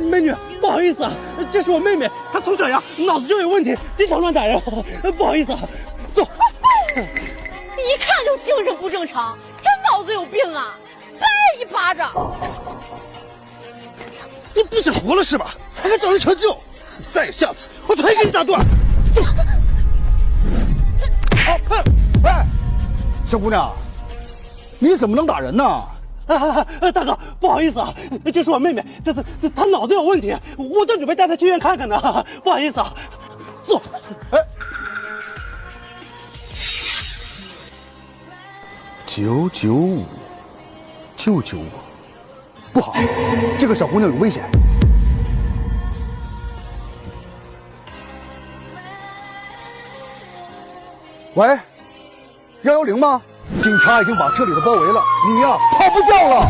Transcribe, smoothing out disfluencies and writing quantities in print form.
美女，不好意思啊，这是我妹妹，她从小呀脑子就有问题，经常乱打人，不好意思啊，走。一看就精神不正常，真脑子有病啊！拍一巴掌！你不想活了是吧？还来找人求救？你再有下次，我腿给你打断！走。哎，小姑娘，你怎么能打人呢？大哥，不好意思啊，这是我妹妹，她脑子有问题，我正准备带她去医院看看呢，不好意思啊，坐。哎，995，不好，这个小姑娘有危险。喂，110吗？警察已经把这里都包围了，你呀跑不掉了。